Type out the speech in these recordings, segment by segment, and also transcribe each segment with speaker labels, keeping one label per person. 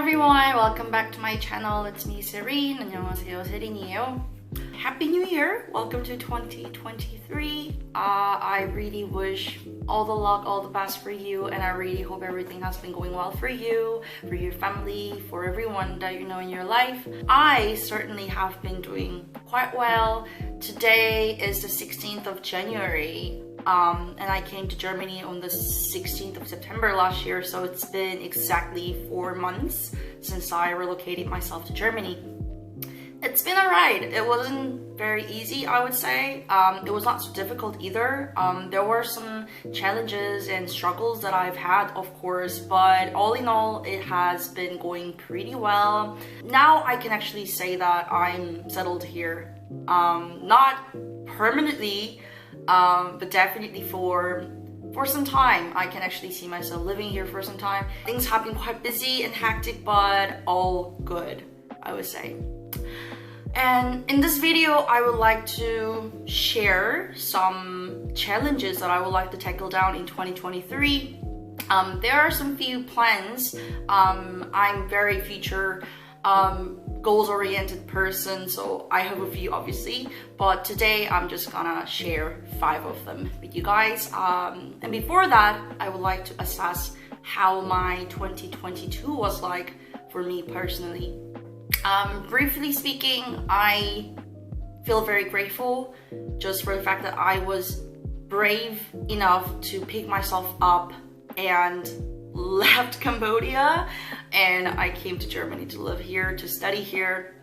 Speaker 1: everyone, welcome back to my channel. It's me, Serin. 안녕하세요, 세린이에요. Happy New Year! Welcome to 2023. I really wish all the luck, all the best for you, and I really hope everything has been going well for you, for your family, for everyone that you know in your life. I certainly have been doing quite well. Today is the 16th of January. And I came to Germany on the 16th of September last year, so it's been exactly 4 months since I relocated myself to Germany. It's been a ride. It wasn't very easy, I would say. It was not so difficult either. There were some challenges and struggles that I've had, of course, but all in all, it has been going pretty well. Now I can actually say that I'm settled here. Not permanently, but definitely for some time. I can actually see myself living here for some time. Things have been quite busy and hectic, but all good, I would say. And in this video, I would like to share some challenges that I would like to tackle down in 2023. There are some few plans. I'm very future goals-oriented person, so I have a few obviously, but today I'm just gonna share 5 of them with you guys. And before that, I would like to assess how my 2022 was like for me personally. Briefly speaking, I feel very grateful just for the fact that I was brave enough to pick myself up and left Cambodia and I came to Germany to live here, to study here.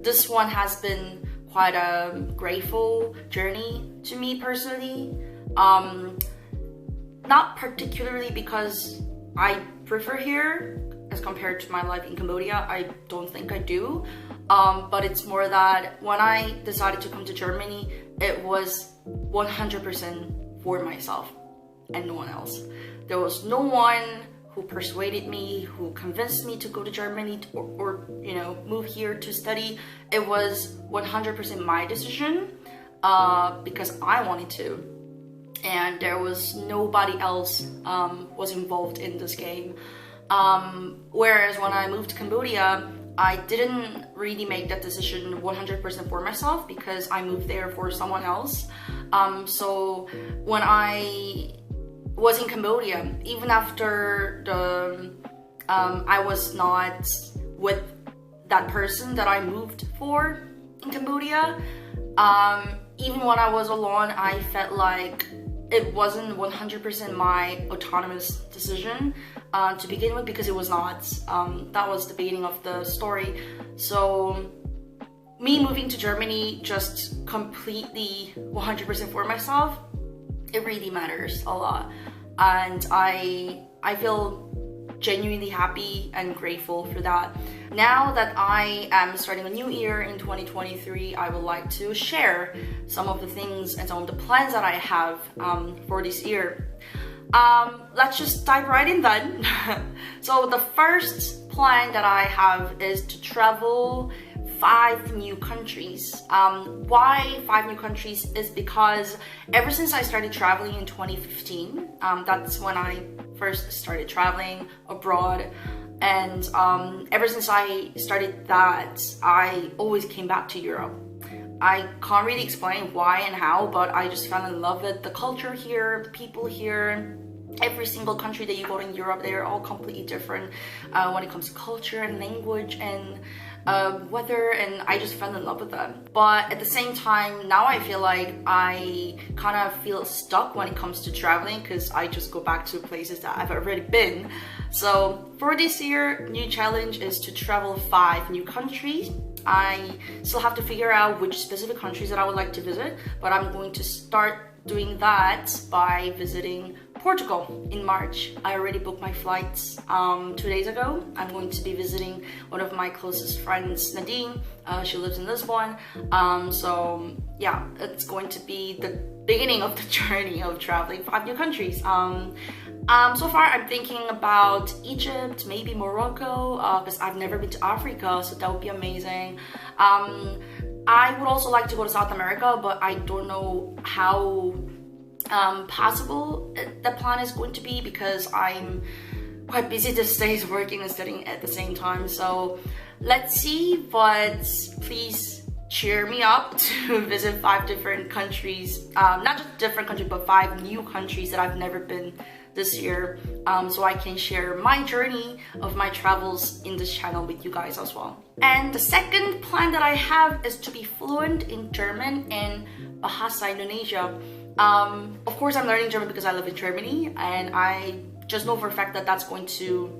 Speaker 1: This one has been quite a grateful journey to me personally. Not particularly because I prefer here as compared to my life in Cambodia. I don't think I do. But it's more that when I decided to come to Germany, it was 100% for myself and no one else. There was no one who persuaded me, who convinced me to go to Germany or you know, move here to study. It was 100% my decision because I wanted to. And there was nobody else was involved in this game. Whereas when I moved to Cambodia, I didn't really make that decision 100% for myself because I moved there for someone else. So when I was in Cambodia, even after I was not with that person that I moved for in Cambodia, even when I was alone, I felt like it wasn't 100% my autonomous decision to begin with, because it was not. That was the beginning of the story. So me moving to Germany just completely 100% for myself, it really matters a lot. And I feel genuinely happy and grateful for that. Now that I am starting a new year in 2023, I would like to share some of the things and some of the plans that I have for this year. Let's just dive right in then. So the first plan that I have is to travel 5 new countries. Why 5 new countries is because ever since I started traveling in 2015, that's when I first started traveling abroad, and ever since I started that, I always came back to Europe. I can't really explain why and how, but I just fell in love with the culture here, the people here. Every single country that you go to in Europe, they're all completely different when it comes to culture and language and weather, and I just fell in love with them. But at the same time, now I feel like I kind of feel stuck when it comes to traveling because I just go back to places that I've already been. So for this year, new challenge is to travel 5 new countries. I still have to figure out which specific countries that I would like to visit, but I'm going to start doing that by visiting Portugal in March. I already booked my flights 2 days ago. I'm going to be visiting one of my closest friends, Nadine. She lives in Lisbon. So yeah, it's going to be the beginning of the journey of traveling 5 new countries. So far I'm thinking about Egypt, maybe Morocco, because I've never been to Africa, so that would be amazing. I would also like to go to South America, but I don't know how possible the plan is going to be because I'm quite busy these days, working and studying at the same time. So let's see, but please cheer me up to visit 5 different countries, not just different countries, but 5 new countries that I've never been this year, so I can share my journey of my travels in this channel with you guys as well. And the second plan that I have is to be fluent in German and Bahasa Indonesia. Of course, I'm learning German because I live in Germany, and I just know for a fact that that's going to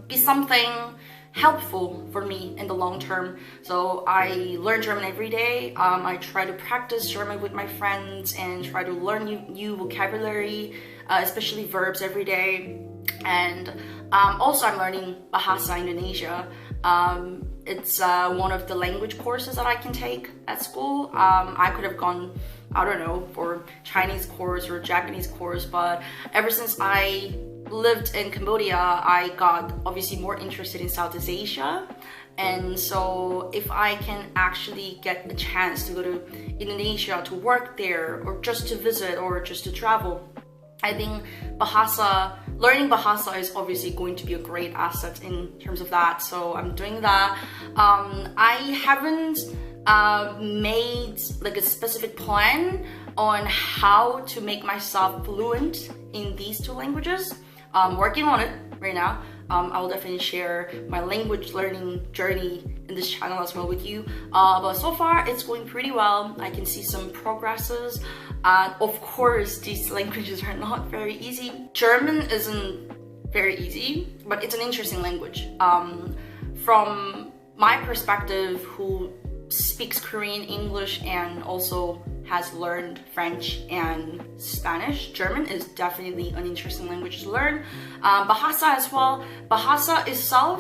Speaker 1: be something helpful for me in the long term. So I learn German every day. I try to practice German with my friends and try to learn new vocabulary, especially verbs every day. And also I'm learning Bahasa Indonesia. It's one of the language courses that I can take at school. I could have gone, I don't know, for Chinese course or Japanese course, but ever since I lived in Cambodia, I got obviously more interested in Southeast Asia. And so if I can actually get a chance to go to Indonesia to work there, or just to visit, or just to travel, I think learning Bahasa is obviously going to be a great asset in terms of that. So I'm doing that. I haven't made like a specific plan on how to make myself fluent in these 2 languages. I'm working on it right now. I will definitely share my language learning journey in this channel as well with you. But so far it's going pretty well. I can see some progresses. Of course, these languages are not very easy. German isn't very easy, but it's an interesting language. From my perspective, who speaks Korean, English, and also has learned French and Spanish, German is definitely an interesting language to learn. Bahasa as well. Bahasa itself,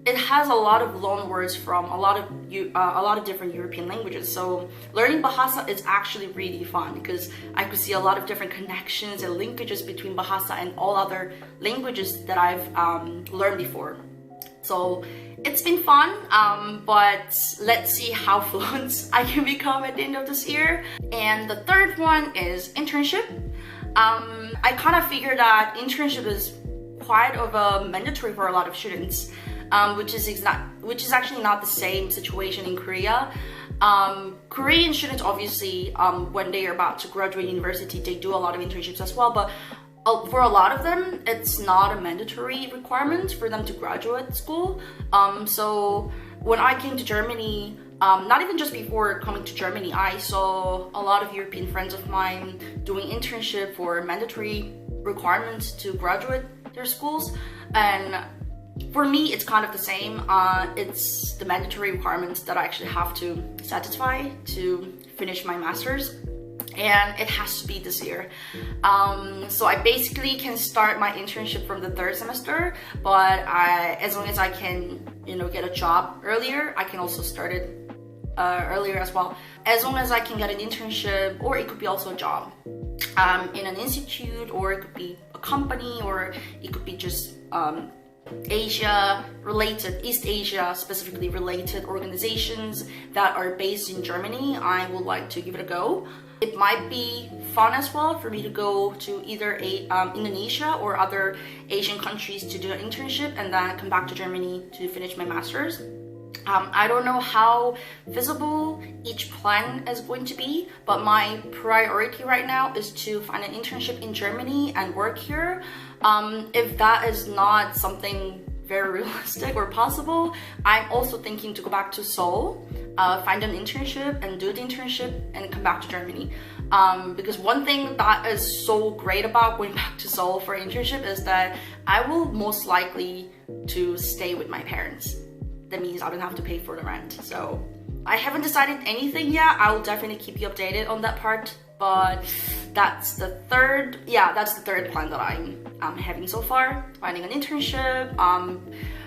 Speaker 1: it has a lot of loan words from a lot of different European languages. So learning Bahasa is actually really fun because I could see a lot of different connections and linkages between Bahasa and all other languages that I've learned before. So it's been fun, but let's see how fluent I can become at the end of this year. And the third one is internship. I kind of figured that internship is quite of a mandatory for a lot of students, which is actually not the same situation in Korea. Korean students obviously, when they are about to graduate university, they do a lot of internships as well, but for a lot of them, it's not a mandatory requirement for them to graduate school. So when I came to Germany, not even just before coming to Germany, I saw a lot of European friends of mine doing internship for mandatory requirements to graduate their schools. And for me, it's kind of the same. It's the mandatory requirements that I actually have to satisfy to finish my master's. And it has to be this year. So I basically can start my internship from the 3rd semester, but as long as I can, get a job earlier, I can also start it earlier as well. As long as I can get an internship, or it could be also a job in an institute, or it could be a company, or it could be just Asia related, East Asia specifically related organizations that are based in Germany, I would like to give it a go. It might be fun as well for me to go to either Indonesia or other Asian countries to do an internship and then come back to Germany to finish my master's. I don't know how visible each plan is going to be, but my priority right now is to find an internship in Germany and work here. If that is not something very realistic or possible, I'm also thinking to go back to Seoul, find an internship and do the internship and come back to Germany. Because one thing that is so great about going back to Seoul for an internship is that I will most likely to stay with my parents. That means I don't have to pay for the rent. So I haven't decided anything yet. I will definitely keep you updated on that part. But that's the third plan that I'm having so far. Finding an internship,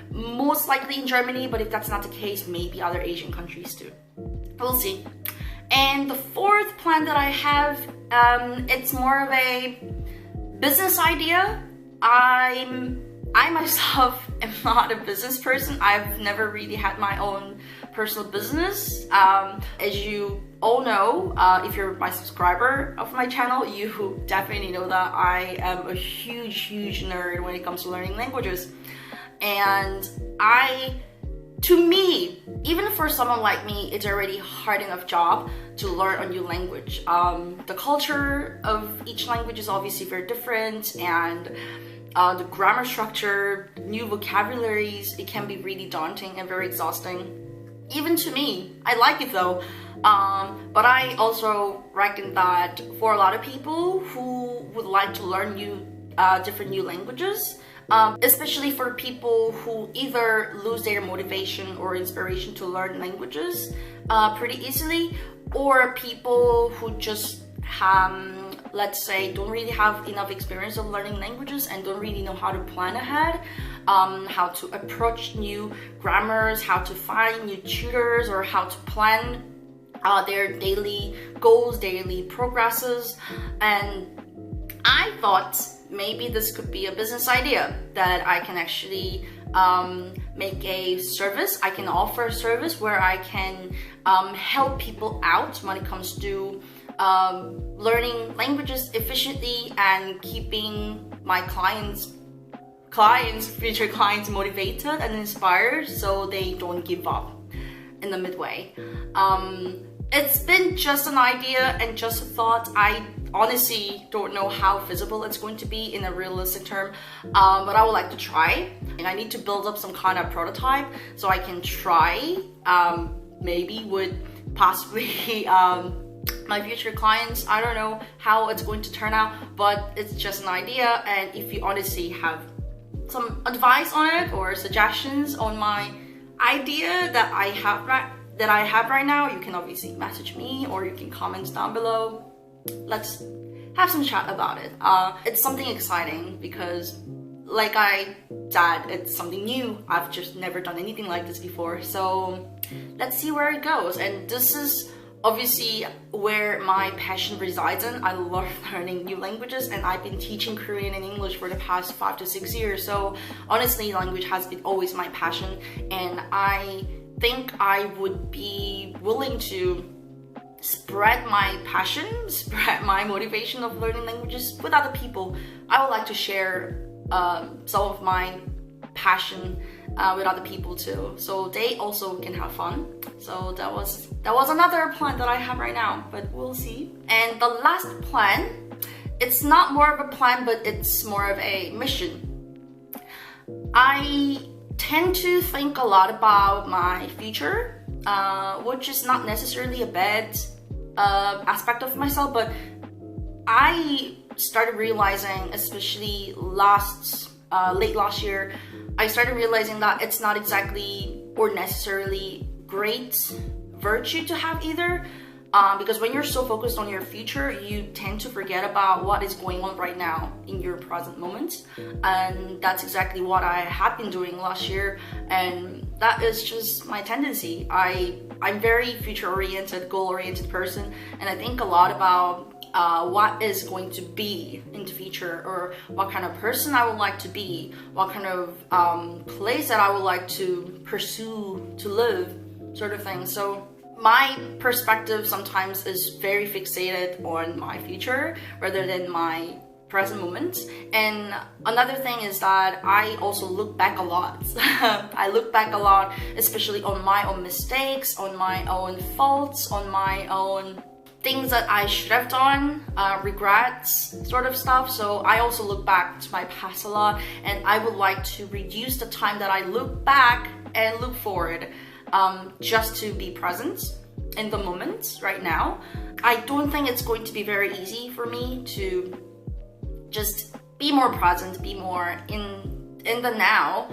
Speaker 1: most likely in Germany, but if that's not the case, maybe other Asian countries too. We'll see. And the fourth plan that I have, it's more of a business idea. I myself am not a business person. I've never really had my own personal business. As you all know, if you're my subscriber of my channel, you definitely know that I am a huge nerd when it comes to learning languages. And to me, even for someone like me, it's already hard enough job to learn a new language. The culture of each language is obviously very different, and the grammar structure, new vocabularies, it can be really daunting and very exhausting. Even to me, I like it though. But I also reckon that for a lot of people who would like to learn different new languages, especially for people who either lose their motivation or inspiration to learn languages pretty easily, or people who just let's say don't really have enough experience of learning languages and don't really know how to plan ahead, how to approach new grammars, how to find new tutors, or how to plan their daily goals, daily progresses. And I thought maybe this could be a business idea that I can actually make a service. I can offer a service where I can help people out when it comes to learning languages efficiently and keeping my future clients motivated and inspired so they don't give up in the midway. It's been just an idea and just a thought. I honestly don't know how feasible it's going to be in a realistic term, but I would like to try. And I need to build up some kind of prototype so I can try, maybe with possibly my future clients. I don't know how it's going to turn out, but it's just an idea. And if you honestly have some advice on it or suggestions on my idea that I have right now, you can obviously message me or you can comment down below. Let's have some chat about it. It's something exciting because, like I said, it's something new. I've just never done anything like this before, so let's see where it goes. And this is obviously where my passion resides in. I love learning new languages, and I've been teaching Korean and English for the past 5 to 6 years. So honestly, language has been always my passion, and I think I would be willing to spread my passion, spread my motivation of learning languages with other people. I would like to share some of my passion with other people too, so they also can have fun. So that was another plan that I have right now, but we'll see. And the last plan, it's not more of a plan, but it's more of a mission. I tend to think a lot about my future, which is not necessarily a bad aspect of myself, but I started realizing, especially late last year, I started realizing that it's not exactly or necessarily great virtue to have either, because when you're so focused on your future, you tend to forget about what is going on right now in your present moment. And that's exactly what I had been doing last year, and that is just my tendency. I'm very future-oriented, goal-oriented person, and I think a lot about what is going to be in the future, or what kind of person I would like to be, what kind of place that I would like to pursue to live, sort of thing. So my perspective sometimes is very fixated on my future rather than my present moment. And another thing is that I also look back a lot. I look back a lot, especially on my own mistakes, on my own faults, on my own things that I should have done, regrets, sort of stuff. So I also look back to my past a lot, and I would like to reduce the time that I look back and look forward, just to be present in the moment right now. I don't think it's going to be very easy for me to just be more present, be more in the now,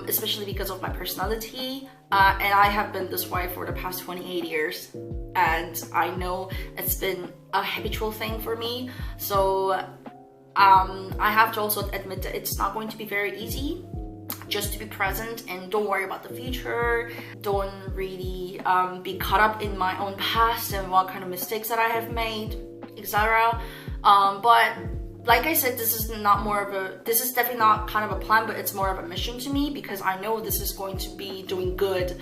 Speaker 1: especially because of my personality, and I have been this way for the past 28 years, and I know it's been a habitual thing for me. So I have to also admit that it's not going to be very easy just to be present and don't worry about the future, don't really be caught up in my own past and what kind of mistakes that I have made, etc. But like I said, this is definitely not kind of a plan, but it's more of a mission to me, because I know this is going to be doing good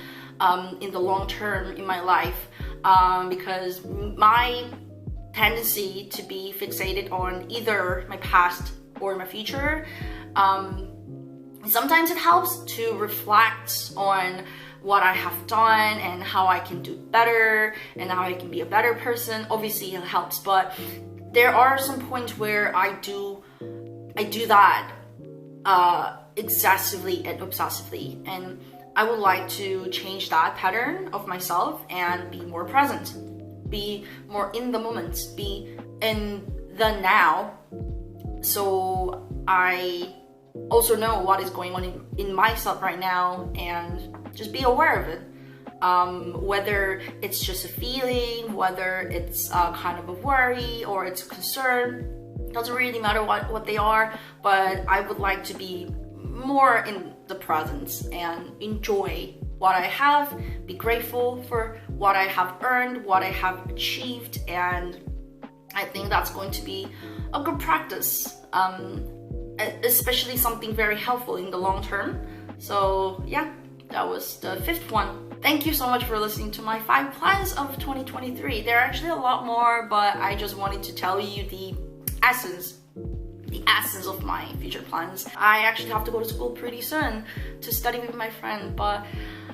Speaker 1: in the long term in my life, because my tendency to be fixated on either my past or my future, sometimes it helps to reflect on what I have done and how I can do better and how I can be a better person. Obviously it helps, but there are some points where I do that excessively and obsessively, and I would like to change that pattern of myself and be more present, be more in the moment, be in the now, so I also know what is going on in myself right now and just be aware of it. Whether it's just a feeling, whether it's kind of a worry or it's a concern, doesn't really matter what they are, but I would like to be more in the presence and enjoy what I have, be grateful for what I have earned, what I have achieved, and I think that's going to be a good practice, especially something very helpful in the long term. So yeah, that was the 5th one. Thank you so much for listening to my 5 plans of 2023. There are actually a lot more, but I just wanted to tell you the essence of my future plans. I actually have to go to school pretty soon to study with my friend, but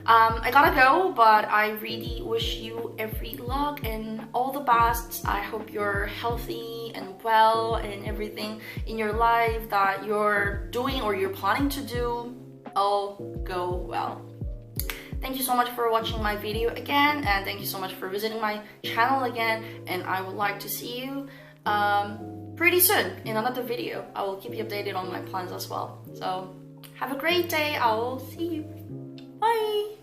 Speaker 1: I gotta go. But I really wish you every luck and all the best. I hope you're healthy and well and everything in your life that you're doing or you're planning to do all go well. Thank you so much for watching my video again, and thank you so much for visiting my channel again, and I would like to see you pretty soon in another video. I will keep you updated on my plans as well. So have a great day. I will see you. Bye.